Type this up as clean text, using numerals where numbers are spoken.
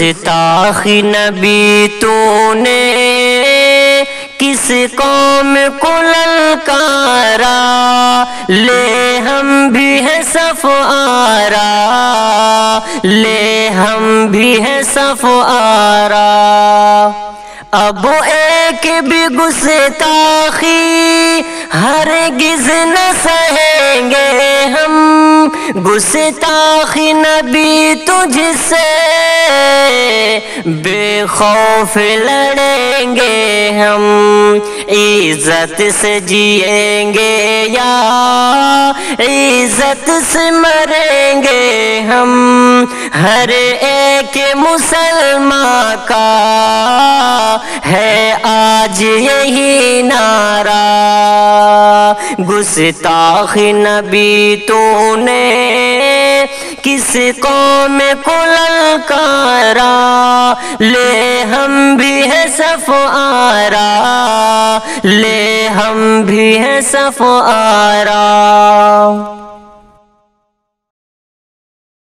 گستاخی نبی تو نے کس قوم کو للکارا، لے ہم بھی ہیں صف آرا، لے ہم بھی ہیں صف آرا۔ اب ایک بھی گستاخی ہرگز نہ سہیں گے ہم، گستاخی نبی تجھ سے بے خوف لڑیں گے ہم، عزت سے جئیں گے یا عزت سے مریں گے ہم، ہر ایک مسلمان کا ہے آج یہی نعرہ۔ گستاخی نبی تو نے کس قوم کو للکارا، لے ہم بھی ہیں صف آرا، لے ہم بھی ہیں صف آرا۔